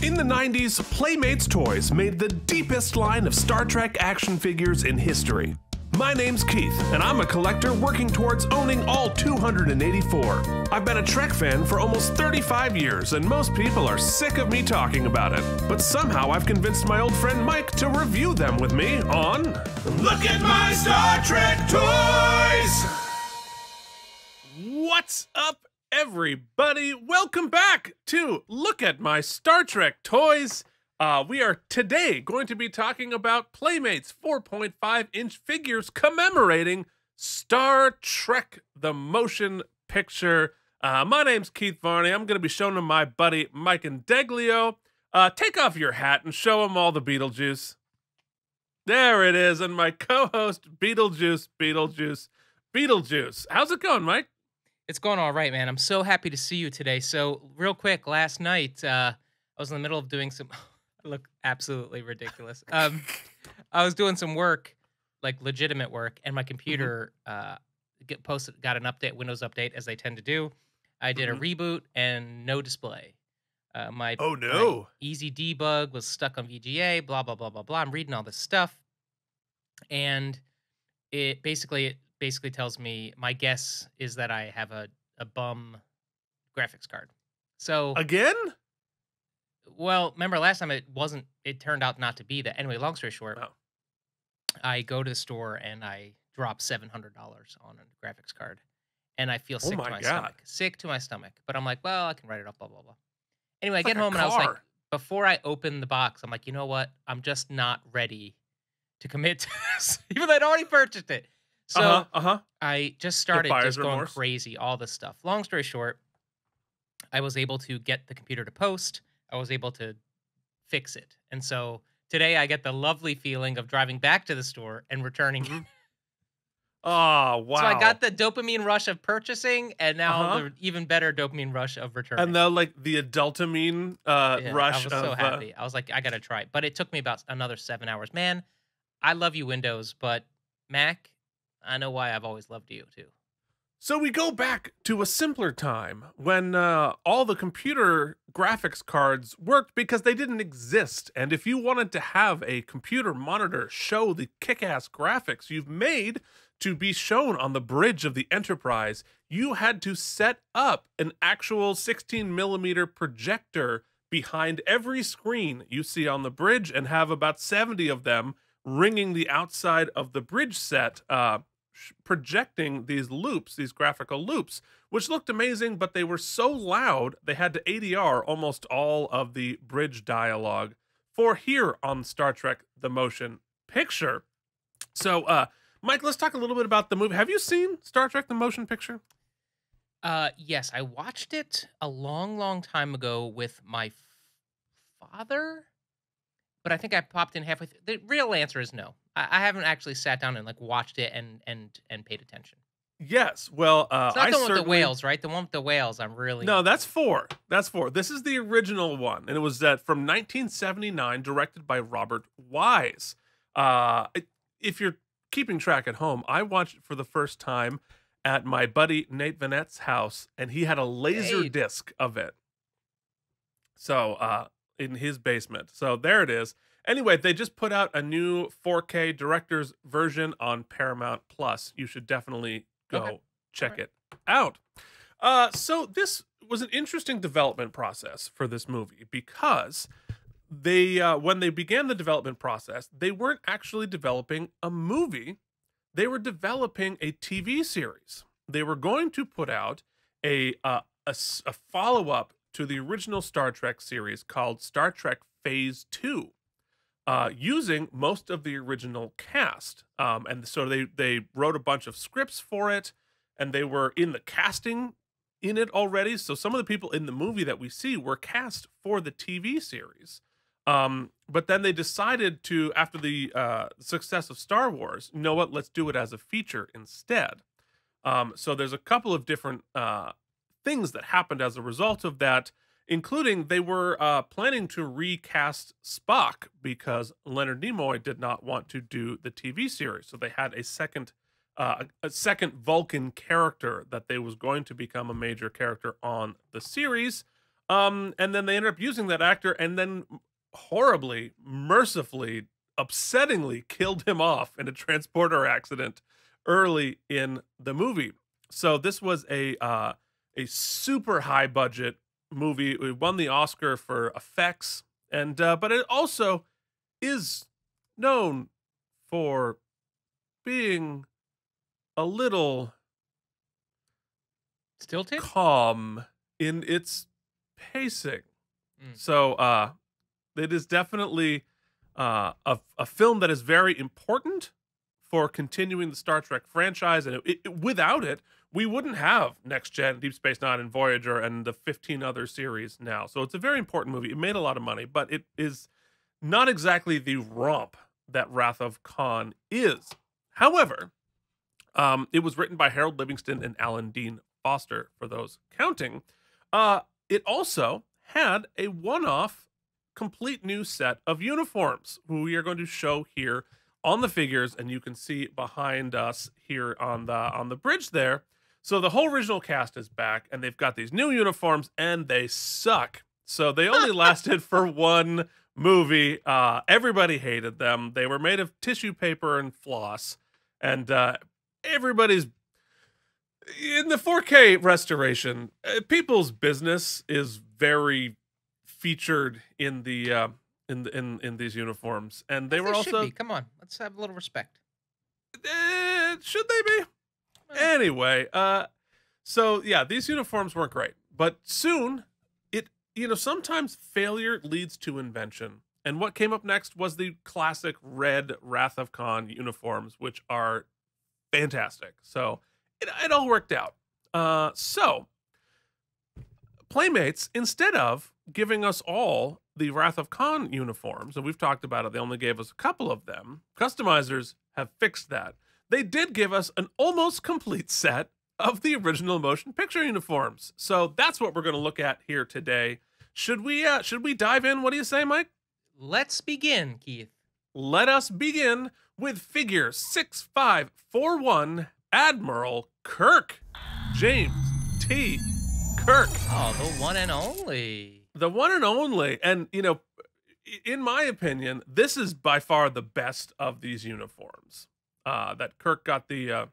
In the 90s, Playmates Toys made the deepest line of Star Trek action figures in history. My name's Keith, and I'm a collector working towards owning all 284. I've been a Trek fan for almost 35 years, and most people are sick of me talking about it. But somehow I've convinced my old friend Mike to review them with me on Look at My Star Trek Toys! What's up, everybody? Welcome back to Look at My Star Trek Toys. We are today going to be talking about Playmates 4.5-inch figures commemorating Star Trek, the motion picture. My name's Keith Varney. I'm going to be showing them my buddy Mike and Deglio. Take off your hat and show them all the Beetlejuice. There it is, and my co-host Beetlejuice. How's it going, Mike? It's going all right, man. I'm so happy to see you today. So real quick, last night, I was in the middle of doing some... I look absolutely ridiculous. I was doing some work, like legitimate work, and my computer got an update, Windows update, as they tend to do. I did a reboot and no display. My easy debug was stuck on VGA, blah, blah, blah, blah, blah. I'm reading all this stuff, and it basically tells me, my guess is that I have a bum graphics card. So again? Well, remember last time it turned out not to be that. Anyway, long story short, I go to the store and I drop $700 on a graphics card. And I feel sick to my stomach. Sick to my stomach. But I'm like, well, I can write it off, blah, blah, blah. Anyway, I get home and I was like, before I open the box, I'm like, you know what? I'm just not ready to commit to this, even though I'd already purchased it. So I just started going crazy, all this stuff. Long story short, I was able to get the computer to post. I was able to fix it. And so today I get the lovely feeling of driving back to the store and returning it. Oh, wow. So I got the dopamine rush of purchasing and now the even better dopamine rush of returning. And now like the adultamine rush. I was so happy. I was like, I got to try it. But it took me about another 7 hours. Man, I love you, Windows, but Mac, I know why I've always loved you too. So we go back to a simpler time when all the computer graphics cards worked because they didn't exist. And if you wanted to have a computer monitor show the kick-ass graphics you've made to be shown on the bridge of the Enterprise, you had to set up an actual 16mm projector behind every screen you see on the bridge and have about 70 of them ringing the outside of the bridge set, projecting these loops, these graphical loops, which looked amazing, but they were so loud they had to ADR almost all of the bridge dialogue for here on Star Trek the Motion Picture. So, Mike, let's talk a little bit about the movie. Have you seen Star Trek the Motion Picture? Yes, I watched it a long, long time ago with my father, but I think I popped in halfway through. The real answer is no. I haven't actually sat down and like watched it and paid attention. Yes, well, it's not the one with the whales, right? The one with the whales. I'm really that's 4. That's 4. This is the original one, and it was from 1979, directed by Robert Wise. If you're keeping track at home, I watched it for the first time at my buddy Nate Vanette's house, and he had a laser disc of it. So in his basement. So there it is. Anyway, they just put out a new 4K director's version on Paramount Plus. You should definitely go check it out. So this was an interesting development process for this movie because they, when they began the development process, they weren't actually developing a movie. They were developing a TV series. They were going to put out a follow-up to the original Star Trek series called Star Trek Phase 2. Using most of the original cast. And so they wrote a bunch of scripts for it, and they were in the casting in it already. So some of the people in the movie that we see were cast for the TV series. But then they decided to, after the success of Star Wars, you know what, let's do it as a feature instead. So there's a couple of different things that happened as a result of that, including they were planning to recast Spock because Leonard Nimoy did not want to do the TV series. So they had a second Vulcan character that they was going to become a major character on the series. And then they ended up using that actor and then horribly, mercifully, upsettingly killed him off in a transporter accident early in the movie. So this was a super high budget movie. It won the Oscar for effects, and but it also is known for being a little Stilted? calm in its pacing. Mm. So it is definitely a film that is very important for continuing the Star Trek franchise, and without it, we wouldn't have Next Gen, Deep Space Nine, and Voyager, and the 15 other series now. So it's a very important movie. It made a lot of money, but it is not exactly the romp that Wrath of Khan is. However, it was written by Harold Livingston and Alan Dean Foster, for those counting. It also had a one-off, complete new set of uniforms, who we are going to show here on the figures, and you can see behind us here on the bridge there. So the whole original cast is back, and they've got these new uniforms, and they suck. So they only lasted for one movie. Everybody hated them. They were made of tissue paper and floss, and everybody's in the 4K restoration. People's business is very featured in the in these uniforms, and they were also. Come on, let's have a little respect. Should they be? Anyway, so yeah, these uniforms weren't great, but soon sometimes failure leads to invention. And what came up next was the classic red Wrath of Khan uniforms, which are fantastic. So it all worked out. So Playmates, instead of giving us all the Wrath of Khan uniforms, and we've talked about it, they only gave us a couple of them. Customizers have fixed that. They did give us an almost complete set of the original motion picture uniforms. So that's what we're going to look at here today. Should we dive in? What do you say, Mike? Let's begin, Keith. Let us begin with figure 6541 Admiral Kirk. James T. Kirk. Oh, the one and only. The one and only. And, in my opinion, this is by far the best of these uniforms. That Kirk got the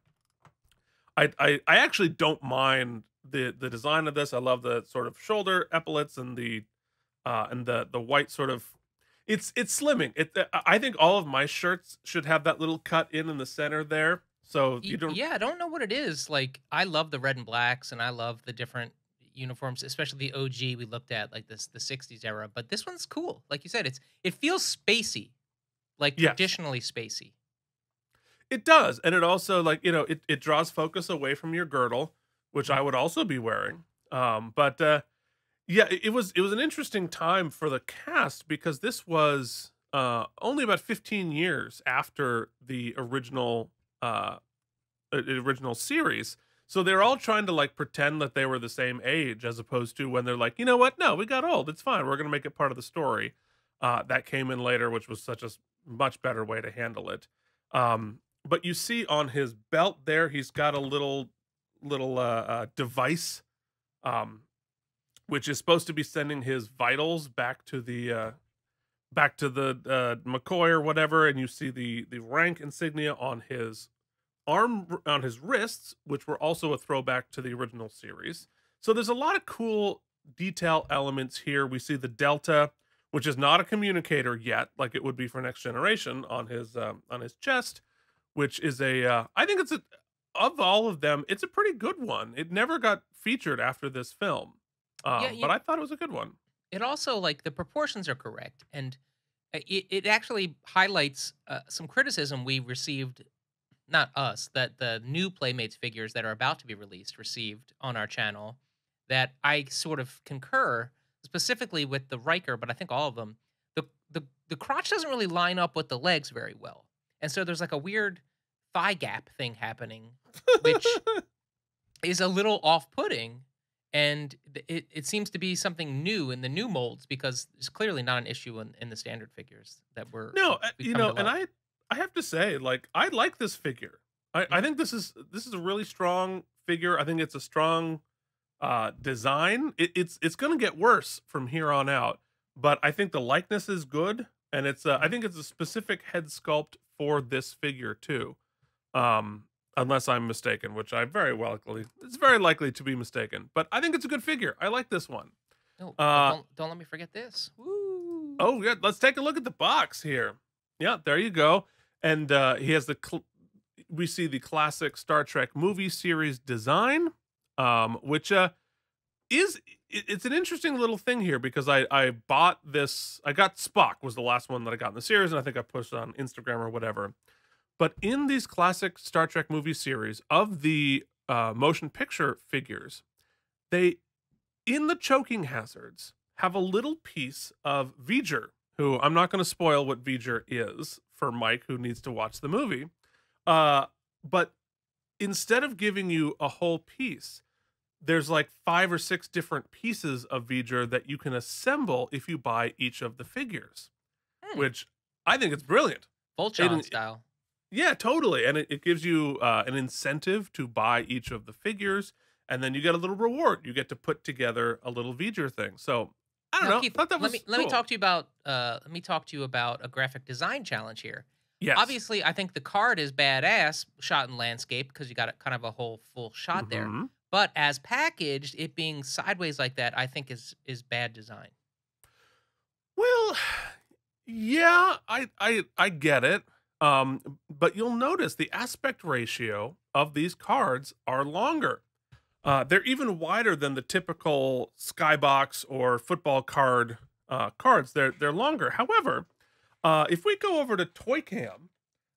I actually don't mind the design of this. I love the sort of shoulder epaulets and the white sort of it's slimming. I think all of my shirts should have that little cut in the center there. So you don't. Yeah, I don't know what it is. Like, I love the red and blacks, and I love the different uniforms, especially the OG we looked at, like the 60s era. But this one's cool. Like you said, it feels spacey, like traditionally spacey. It does, and it also, like, it draws focus away from your girdle, which I would also be wearing. But it was an interesting time for the cast, because this was only about 15 years after the original series. So they're all trying to, like, pretend that they were the same age, as opposed to when they're like, you know what? No, we got old. It's fine. We're going to make it part of the story. That came in later, which was such a much better way to handle it. But you see on his belt there, he's got a little device, which is supposed to be sending his vitals back to the McCoy or whatever. And you see the rank insignia on his on his wrists, which were also a throwback to the original series. So there's a lot of cool detail elements here. We see the Delta, which is not a communicator yet, like it would be for Next Generation, on his chest, which is I think it's of all of them, it's a pretty good one. It never got featured after this film, but I thought it was a good one. It also, like, the proportions are correct, and it actually highlights some criticism we received. Not us, that the new Playmates figures that are about to be released received on our channel, that I sort of concur, specifically with the Riker, but I think all of them. The crotch doesn't really line up with the legs very well. And so there's like a weird thigh gap thing happening, which is a little off-putting. And it seems to be something new in the new molds, because it's clearly not an issue in the standard figures that were. No, and I have to say, like, I like this figure. I think this is a really strong figure. I think it's a strong design. It's going to get worse from here on out, but I think the likeness is good, and I think it's a specific head sculpt for this figure too. Unless I'm mistaken, which it's very likely to be mistaken, but I think it's a good figure. I like this one. Oh, but don't let me forget this. Woo. Oh yeah, let's take a look at the box here. Yeah, there you go. And he has we see the classic Star Trek movie series design, which it's an interesting little thing here because I bought this. I got Spock was the last one that I got in the series, and I think I posted on Instagram or whatever. But in these classic Star Trek movie series of the motion picture figures, they, in the choking hazards, have a little piece of V'ger, who I'm not going to spoil what V'ger is for Mike, who needs to watch the movie. But instead of giving you a whole piece, there's like 5 or 6 different pieces of V'ger that you can assemble if you buy each of the figures, which I think it's brilliant. Voltron style. Yeah, totally. And it gives you an incentive to buy each of the figures, and then you get a little reward. You get to put together a little V'ger thing. So I don't know. Keith, I thought that was let me talk to you about a graphic design challenge here. Yes. Obviously, I think the card is badass shot in landscape because you got kind of a whole full shot there. But as packaged, it being sideways like that, I think is bad design. Well, yeah, I get it. But you'll notice the aspect ratio of these cards are longer. They're even wider than the typical skybox or football card cards. They're longer. However, if we go over to Toy Cam,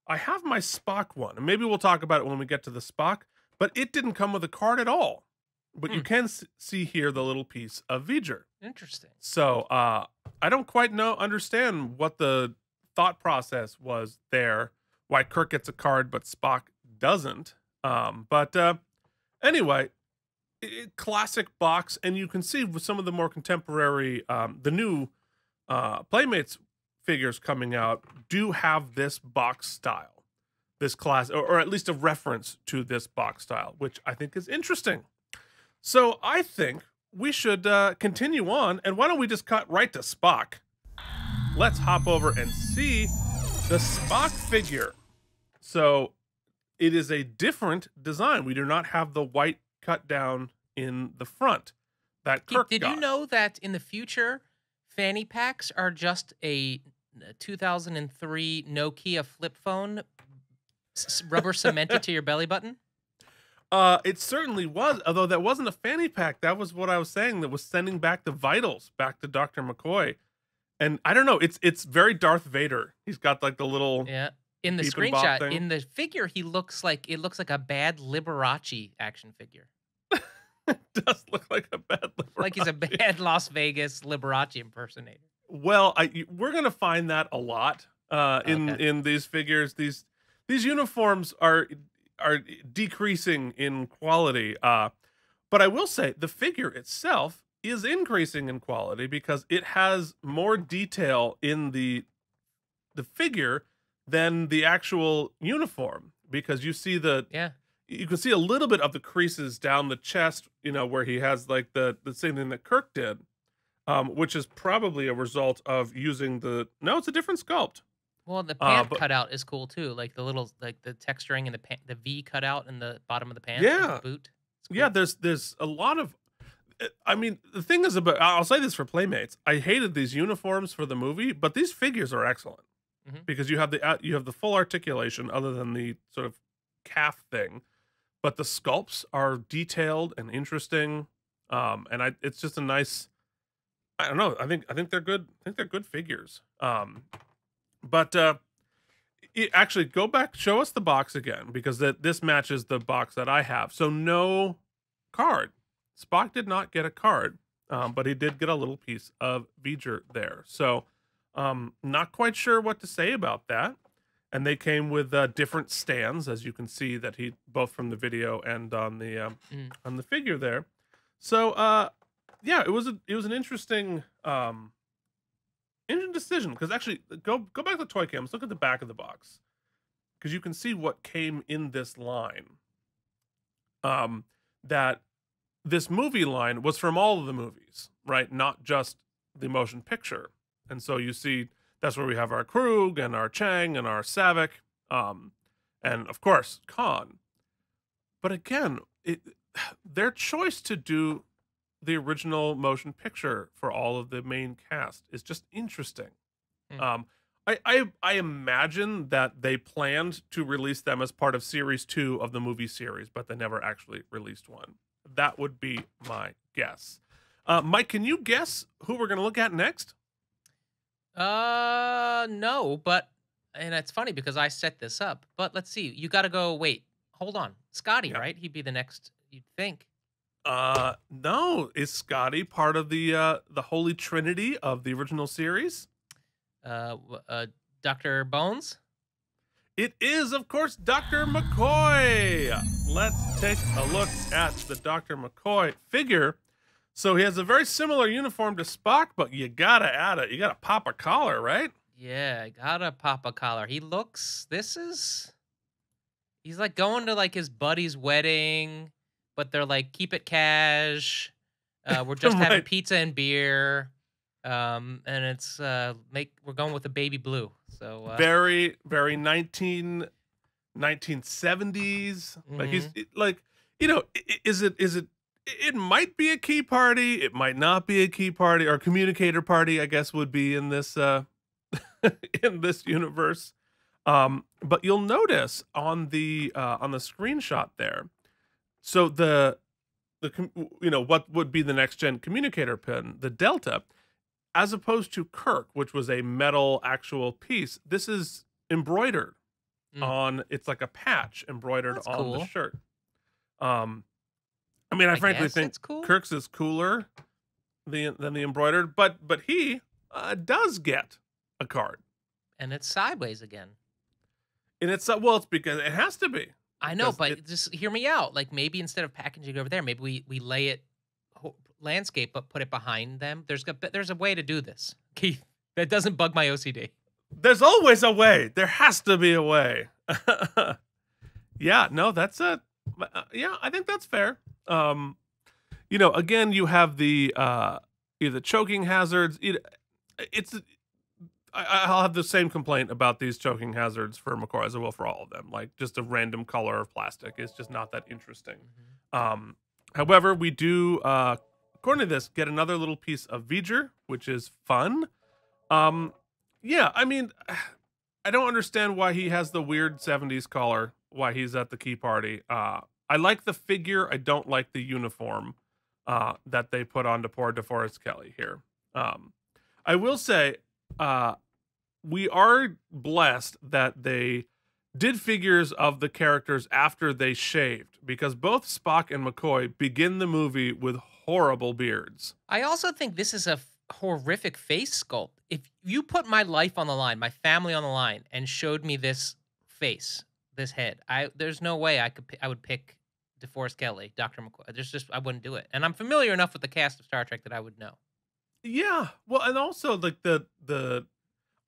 I have my Spock one, and maybe we'll talk about it when we get to the Spock. But it didn't come with a card at all. But you can see here the little piece of V'ger. Interesting. So I don't quite understand what the thought process was there, why Kirk gets a card but Spock doesn't. Anyway, classic box, and you can see with some of the more contemporary, the new Playmates figures coming out do have this box style, this class, or at least a reference to this box style, which I think is interesting. So I think we should continue on, and why don't we just cut right to Spock? Let's hop over and see the Spock figure. So it is a different design. We do not have the white cut down in the front that Kirk Did got. you know that in the future, fanny packs are just a 2003 Nokia flip phone rubber cemented to your belly button? It certainly was, although that wasn't a fanny pack. That was what I was saying, that was sending back the vitals back to Dr. McCoy. And I don't know, it's very Darth Vader. He's got like the little in the beep and bop screenshot, thing. in the figure, it looks like a bad Liberace action figure. It does look like a bad Liberace. Like he's a bad Las Vegas Liberace impersonator. Well, we're gonna find that a lot in these figures. These uniforms are decreasing in quality. But I will say the figure itself is increasing in quality because it has more detail in the figure than the actual uniform, because you see you can see a little bit of the creases down the chest, where he has like the same thing that Kirk did, which is probably a result of using it's a different sculpt. Well, the pant cutout is cool too, like the little the texturing and the V cutout in the bottom of the pant. Yeah, the boot. Cool. Yeah. There's a lot of. I mean, the thing is about. I'll say this for Playmates. I hated these uniforms for the movie, but these figures are excellent because you have the full articulation, other than the sort of calf thing, but the sculpts are detailed and interesting. It's just a nice. I don't know. I think they're good. I think they're good figures. But actually, go back, show us the box again, because this matches the box that I have. So no card. Spock did not get a card, but he did get a little piece of V'ger there. So not quite sure what to say about that. And they came with different stands, as you can see that both from the video and on the figure there. So yeah, it was an interesting decision, because actually go back to the Toy Cam. Let's look at the back of the box, because you can see what came in this line. That this movie line was from all of the movies, right? Not just the motion picture. And so you see that's where we have our Krug and our Chang and our Savick, and of course Khan. But again, their choice to do the original motion picture for all of the main cast is just interesting. Hmm. I imagine that they planned to release them as part of series 2 of the movie series, but they never actually released one. That would be my guess. Mike, can you guess who we're going to look at next? No, but and it's funny because I set this up. But let's see. You got to go. Wait, hold on. Scotty, Yeah. right? He'd be the next. You'd think. No. Is Scotty part of the Holy Trinity of the original series? Dr. Bones. It is, of course, Dr. McCoy. Let's take a look at the Dr. McCoy figure. So he has a very similar uniform to Spock, but you gotta add it. You gotta pop a collar, right? Yeah, gotta pop a collar. He looks. He's like going to like his buddy's wedding, but they're like keep it cash. We're just having Right. pizza and beer. And it's we're going with the baby blue. So Very, very 1970s. Like mhm. like, is it it might be a key party, it might not be a key party, or communicator party, I guess would be in this in this universe. But you'll notice on the screenshot there, so what would be the next gen communicator pin, the Delta, as opposed to Kirk, which was a metal actual piece, this is embroidered Mm, on. It's like a patch embroidered that's on the cool. shirt. Um, I mean, I I frankly guess think it's cool. Kirk's is cooler than the embroidered, but he does get a card, And it's sideways again. and it's well, it's because it has to be I know, because it. but just hear me out. Like maybe instead of packaging over there, maybe we lay it landscape, but put it behind them. There's a way to do this, Keith. That doesn't bug my OCD. There's always a way. There has to be a way. Yeah, no, that's yeah, I think that's fair. Again, you have the choking hazards. It's I'll have the same complaint about these choking hazards for McCoy as I will for all of them. Like just a random color of plastic is just not that interesting. Mhm. However, we do, according to this, get another little piece of V'ger, which is fun. Yeah, I mean, I don't understand why he has the weird 70s collar, why he's at the key party. I like the figure. I don't like the uniform that they put on to poor DeForest Kelly here. I will say, we are blessed that they did figures of the characters after they shaved, because both Spock and McCoy begin the movie with horrible beards. I also think this is a horrific face sculpt. If you put my life on the line, my family on the line, and showed me this face, this head, there's no way I would pick DeForest Kelly, Dr. McCoy. I wouldn't do it. And I'm familiar enough with the cast of Star Trek that I would know. Yeah, well, and also like the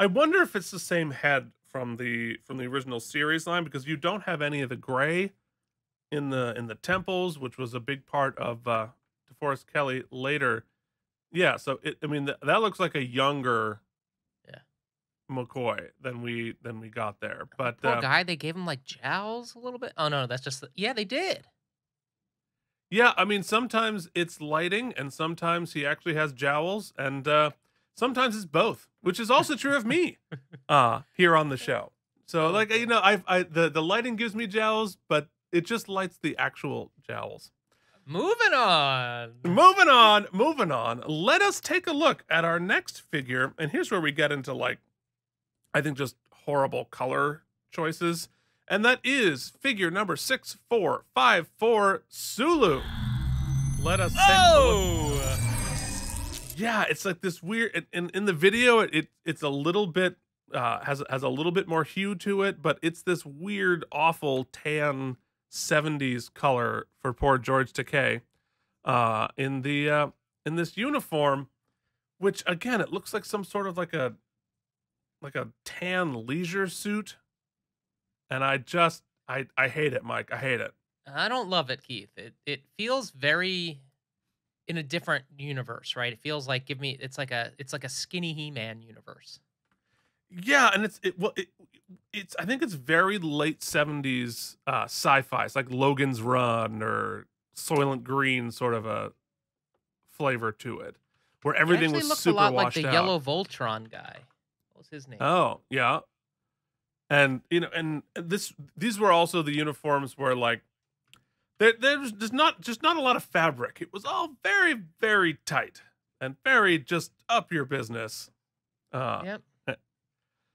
I wonder if it's the same head from the original series line, because you don't have any of the gray in the temples, which was a big part of DeForest Kelly later. Yeah, so I mean that looks like a younger Yeah. McCoy than we got there. But Poor guy, they gave him like jowls a little bit. Oh no, that's yeah, they did. yeah, I mean sometimes it's lighting and sometimes he actually has jowls, and sometimes it's both, which is also true of me here on the show. So Oh, like boy. the lighting gives me jowls, but it just lights the actual jowls. Moving on. Moving on, moving on. Let us take a look at our next figure, and here's where we get into like, I think just horrible color choices, and that is figure number 6454, Sulu. Let us take a look. Oh! Yeah, it's like this weird. In the video, it's a little bit has a little bit more hue to it, but it's this weird, awful tan 70s color for poor George Takei in this uniform, which again it looks like some sort of like a tan leisure suit, and I hate it, Mike. I hate it. I don't love it, Keith. It feels very in a different universe, right? It feels like it's like a skinny He-Man universe. Yeah, and it's I think it's very late 70s sci-fi. It's like Logan's Run or Soylent Green sort of a flavor to it, where He everything actually was looks a super lot like the washed out. Yellow Voltron guy. What was his name? Oh, yeah. And and these were also the uniforms where like there's just not a lot of fabric. It was all very, very tight and very just up your business. Uh Yep. eh,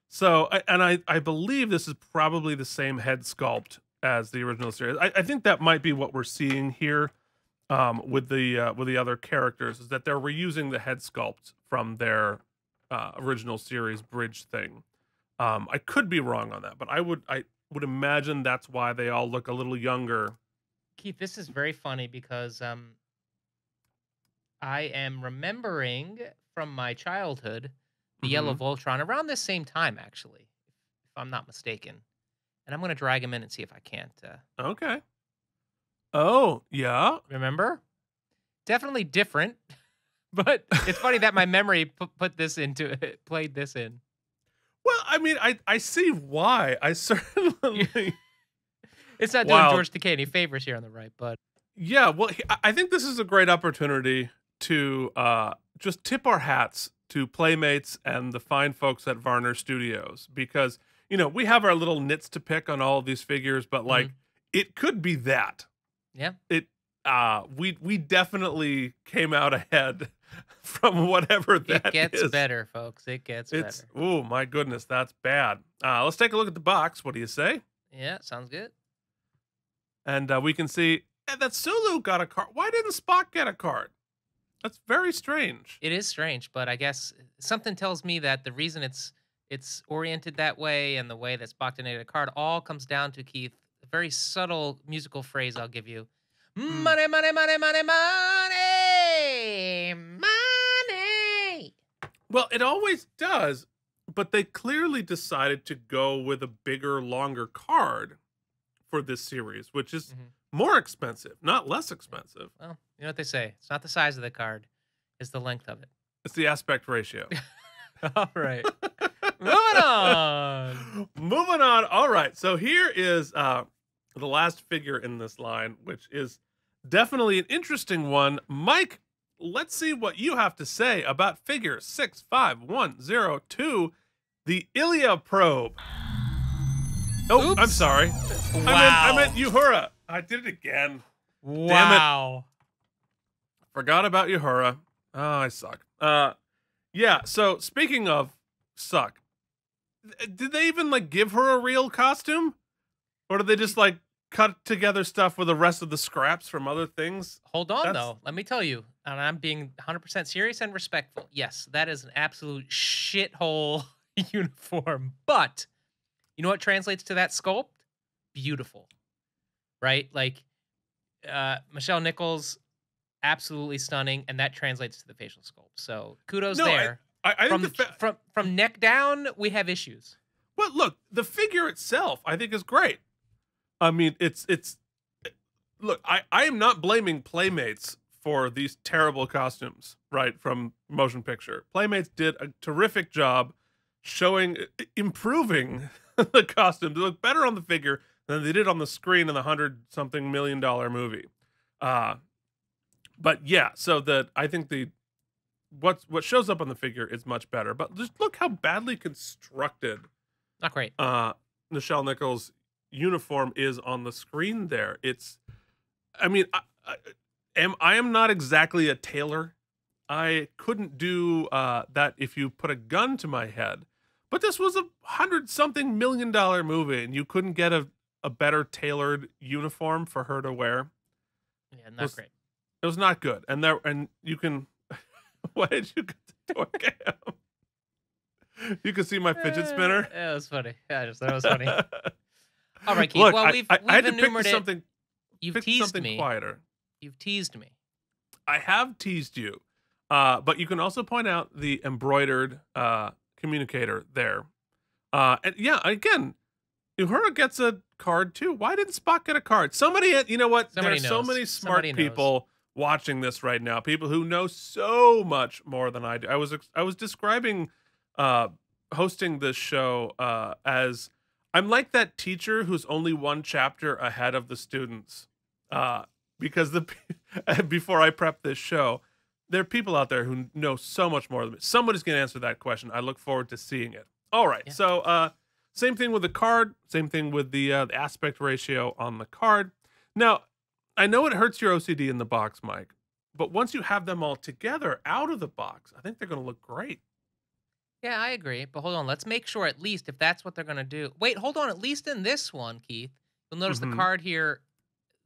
so I believe this is probably the same head sculpt as the original series. I think that might be what we're seeing here with the other characters, is that they're reusing the head sculpt from their original series bridge thing. I could be wrong on that, but I would imagine that's why they all look a little younger. Keith, this is very funny because I am remembering from my childhood the Yellow Mhm. Voltron around this same time, actually, if I'm not mistaken. And I'm going to drag him in and see if I can't Okay. Oh, yeah. remember. Definitely different, but it's funny that my memory put this into it, played this in. Well, I mean, I see why. I certainly It's not doing wow. George Takei any favors here on the right, but Yeah, well, I think this is a great opportunity to just tip our hats to Playmates and the fine folks at Varner Studios, because we have our little nits to pick on all of these figures, but like it could be that. yeah. It we definitely came out ahead from whatever that It gets is. better, folks. It gets It's better. oh my goodness, that's bad. Let's take a look at the box. What do you say? Yeah, sounds good. And we can see that Sulu got a card. Why didn't Spock get a card? That's very strange. It is strange, but I guess something tells me that the reason it's oriented that way and the way that Spock donated a card all comes down to, Keith, a very subtle musical phrase I'll give you. Mm. Money, money, money, money, money, money. Well, it always does, but they clearly decided to go with a bigger, longer card for this series, which is more expensive, not less expensive. Well, you know what they say. It's not the size of the card, it's the length of it. It's the aspect ratio. All right. Moving on. Moving on. All right. So here is the last figure in this line, which is definitely an interesting one. Mike, let's see what you have to say about figure 65102, the Ilia Probe. Oh, Oops. I'm sorry. Wow. I meant Uhura. I did it again. Wow. Forgot about Uhura. Oh, I suck. Yeah, so speaking of suck, did they even like give her a real costume? Or did they just like cut together stuff with the rest of the scraps from other things? Hold on, though. Let me tell you, and I'm being 100% serious and respectful. Yes, that is an absolute shithole uniform. But you know what translates to that sculpt? Beautiful. Right? Like, Michelle Nichols, absolutely stunning, and that translates to the facial sculpt. So kudos there. I think from neck down, we have issues. Well, look, the figure itself, I think, is great. I mean, look, I am not blaming Playmates for these terrible costumes, right, from motion picture. Playmates did a terrific job improving the costume to look better on the figure than they did on the screen in the $100-something million movie. But yeah, so I think what shows up on the figure is much better. But just look how badly constructed Not great. Nichelle Nichols' uniform is on the screen there. I mean, I am not exactly a tailor. I couldn't do that if you put a gun to my head. But this was a $100-something million movie, and you couldn't get a better tailored uniform for her to wear. Yeah, not great. It was not good. And you can why did you get the door cam? You can see my fidget spinner. It was funny. Yeah, I just thought it was funny. All right, Keith. Look, well, we've I had to pick enumerated something. You've teased something me. quieter. You've teased me. I have teased you, but you can also point out the embroidered communicator there. And yeah, again, Uhura gets a card too. Why didn't Spock get a card? Somebody, you know what? Somebody There's so knows. many smart Somebody knows. people watching this right now. People who know so much more than I do. I was describing hosting this show as I'm like that teacher who's only one chapter ahead of the students. Because before I prep this show, there are people out there who know so much more than me. Somebody's going to answer that question. I look forward to seeing it. All right. Yeah. So, same thing with the card. Same thing with the aspect ratio on the card. Now, I know it hurts your OCD in the box, Mike, but once you have them all together out of the box, I think they're going to look great. Yeah, I agree. But hold on. Let's make sure at least if that's what they're going to do. Wait, hold on. At least in this one, Keith, you'll notice the card here,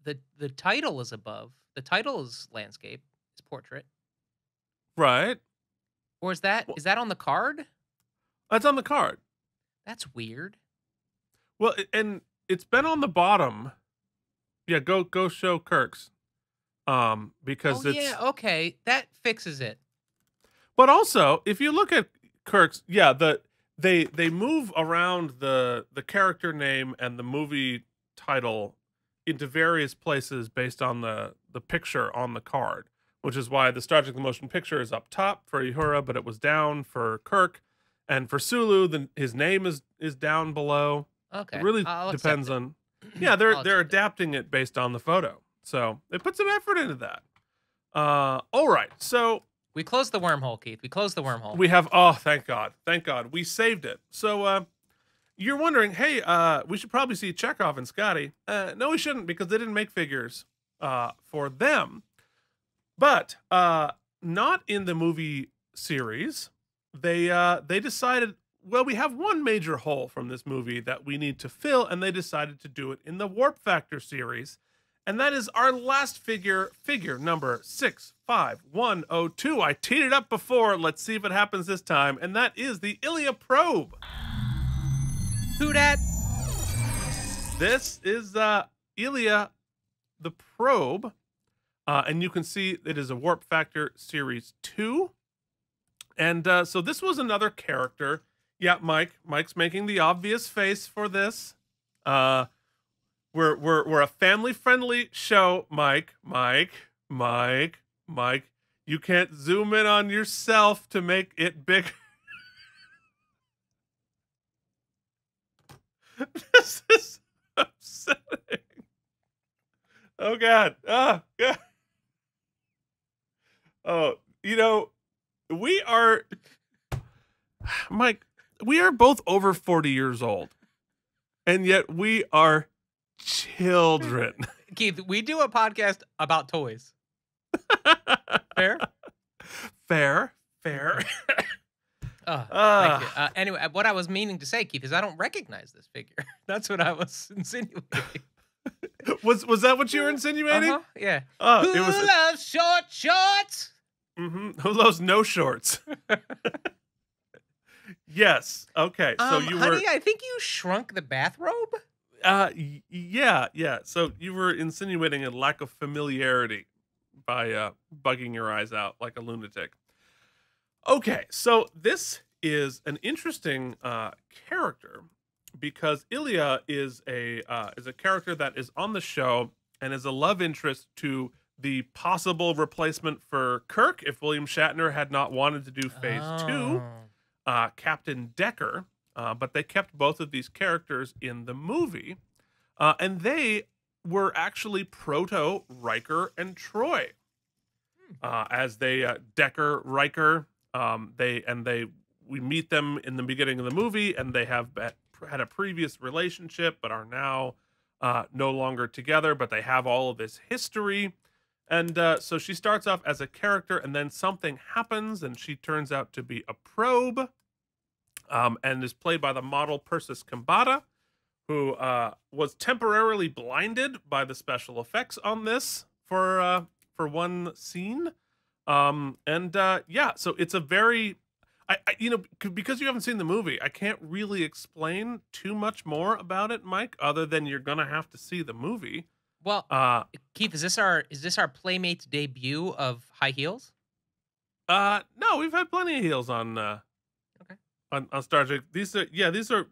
the title is above. The title is landscape. It's portrait. Right. Or is that on the card? That's on the card. That's weird. Well, and it's been on the bottom. Yeah, go show Kirk's. Because it's okay. That fixes it. But also, if you look at Kirk's, yeah, they move around the character name and the movie title into various places based on the picture on the card, which is why the Star Trek the Motion Picture is up top for Uhura, but it was down for Kirk, and for Sulu, his name is down below. Okay, it really depends on. Yeah, they're adapting it based on the photo, so they put some effort into that. All right, so. We closed the wormhole, Keith. We closed the wormhole. We have, oh, thank God. Thank God. We saved it. So, you're wondering, hey, we should probably see Chekhov and Scotty. No, we shouldn't, because they didn't make figures for them. But not in the movie series. They decided, well, we have one major hole from this movie that we need to fill, and they decided to do it in the Warp Factor series. And that is our last figure number 65102. I teed it up before. Let's see if it happens this time. And that is the Ilia Probe. Who dat? This is Ilia the Probe. And you can see it is a Warp Factor Series 2. And so this was another character. Yeah, Mike's making the obvious face for this. We're a family-friendly show, Mike. You can't zoom in on yourself to make it bigger. This is upsetting. Oh, God. Oh, God. Oh, you know, Mike, we are both over 40 years old. And yet we are children. Keith, we do a podcast about toys. Fair? Fair. Thank you. Anyway, what I was meaning to say, Keith, is I don't recognize this figure. That's what I was insinuating. Was that what you were insinuating? Yeah. Who it was loves short shorts? Who loves no shorts? Yes. Okay. So you honey, I think you shrunk the bathrobe. Yeah. So you were insinuating a lack of familiarity by bugging your eyes out like a lunatic. Okay, so this is an interesting character because Ilia is a character that is on the show and is a love interest to the possible replacement for Kirk if William Shatner had not wanted to do Phase 2, Captain Decker. But they kept both of these characters in the movie, and they were actually proto Riker and Troy, as they Decker Riker. We meet them in the beginning of the movie, and they have had a previous relationship, but are now no longer together. But they have all of this history, and so she starts off as a character, and then something happens, and she turns out to be a probe. And is played by the model Persis Kambata, who was temporarily blinded by the special effects on this for one scene. So it's a very, because you haven't seen the movie, I can't really explain too much more about it, Mike, other than you're gonna have to see the movie. Well, Keith, is this our Playmates debut of high heels? No, we've had plenty of heels on. On Star Trek. These are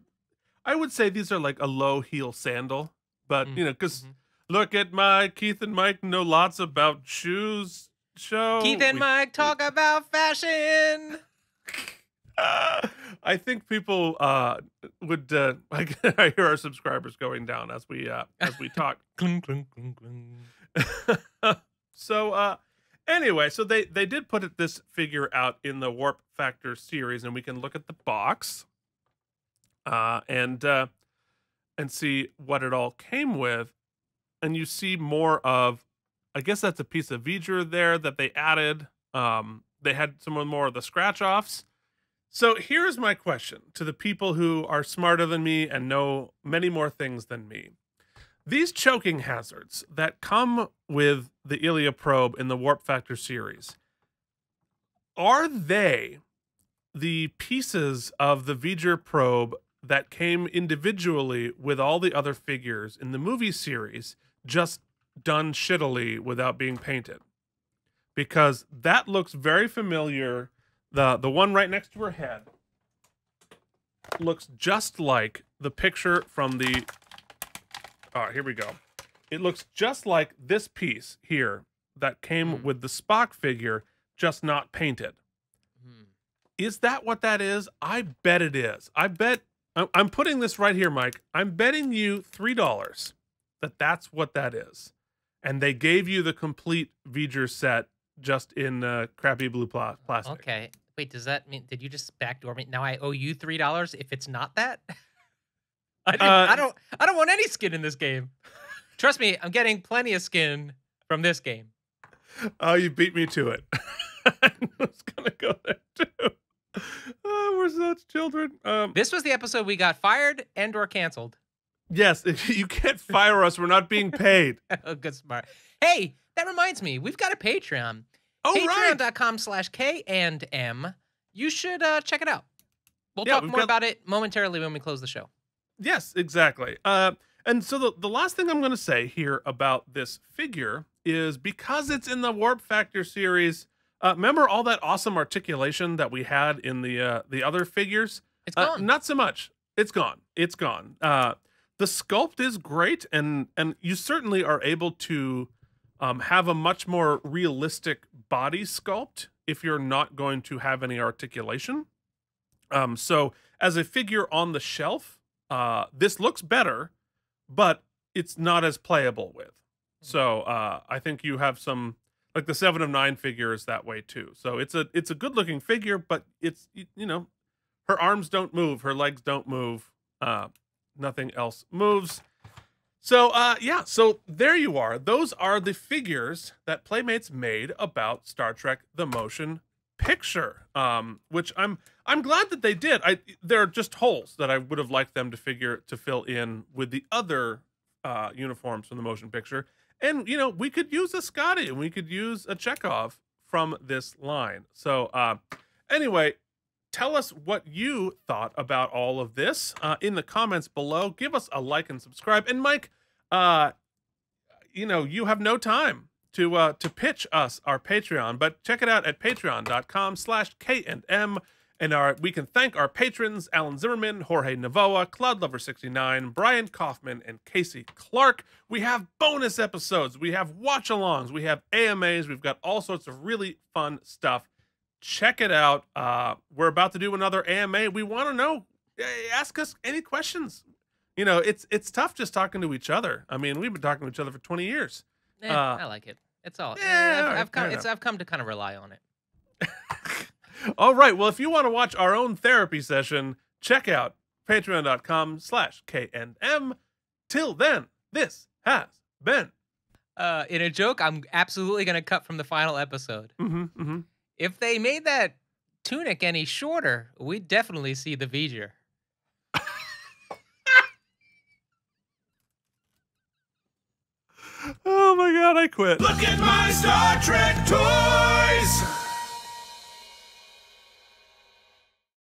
I would say these are like a low heel sandal, but you know, because Mhm. look at my Keith and Mike know lots about shoes show. Keith and Mike talk about fashion. I think people would. I hear our subscribers going down as we talk. Clunk, clunk, clunk, clunk. So anyway, so they did put this figure out in the Warp Factor series, and we can look at the box, and see what it all came with, and you see more of, I guess that's a piece of V'ger there that they added. They had some more of the scratch offs. So here's my question to the people who are smarter than me and know many more things than me. These choking hazards that come with the Ilia Probe in the Warp Factor series, are they the pieces of the V'ger probe that came individually with all the other figures in the movie series, just done shittily without being painted? Because that looks very familiar. The one right next to her head looks just like the picture from the... All right, here we go. It looks just like this piece here that came with the Spock figure, just not painted. Is that what that is? I bet it is. I bet... I'm putting this right here, Mike. I'm betting you $3 that that's what that is. And they gave you the complete V'ger set just in crappy blue plastic. Okay. Wait, does that mean, did you just backdoor me? Now I owe you $3 if it's not that? I don't want any skin in this game. Trust me, I'm getting plenty of skin from this game. Oh, you beat me to it. I was gonna go there too. Oh, we're such children. This was the episode we got fired and or canceled. Yes, you can't fire us. We're not being paid. Oh, good smart. Hey, that reminds me, we've got a Patreon. Oh, right. Patreon.com/KandM. You should check it out. We'll talk more about it momentarily when we close the show. Yes, exactly. And so the last thing I'm going to say here about this figure is, because it's in the Warp Factor series, remember all that awesome articulation that we had in the other figures? It's gone. Not so much. It's gone. It's gone. The sculpt is great, and you certainly are able to have a much more realistic body sculpt if you're not going to have any articulation. So as a figure on the shelf, this looks better, but it's not as playable with. So I think you have some, like the 7 of 9 figure is that way too. So it's a good looking figure, but it's, you know, her arms don't move, her legs don't move, nothing else moves. So yeah, so there you are. Those are the figures that Playmates made about Star Trek the Motion Picture, which I'm glad that they did. There are just holes that I would have liked them to fill in with the other uniforms from the motion picture. And you know, we could use a Scotty and we could use a Chekhov from this line. So anyway, tell us what you thought about all of this in the comments below. Give us a like and subscribe. And Mike, you know, you have no time to pitch us our Patreon, but check it out at patreon.com/KandM. And we can thank our patrons: Alan Zimmerman, Jorge Navoa, Cloudlover69, Brian Kaufman, and Casey Clark. We have bonus episodes, we have watch-alongs, we have AMAs, we've got all sorts of really fun stuff. Check it out. We're about to do another AMA. We want to know. Ask us any questions. You know, it's tough just talking to each other. I mean, we've been talking to each other for 20 years. I like it. It's all. I've come to kind of rely on it. All right. Well, if you want to watch our own therapy session, check out patreon.com/KandM. Till then, this has been. In a joke, I'm absolutely going to cut from the final episode. If they made that tunic any shorter, we'd definitely see the V'ger. Oh my God, I quit. Look at my Star Trek toys!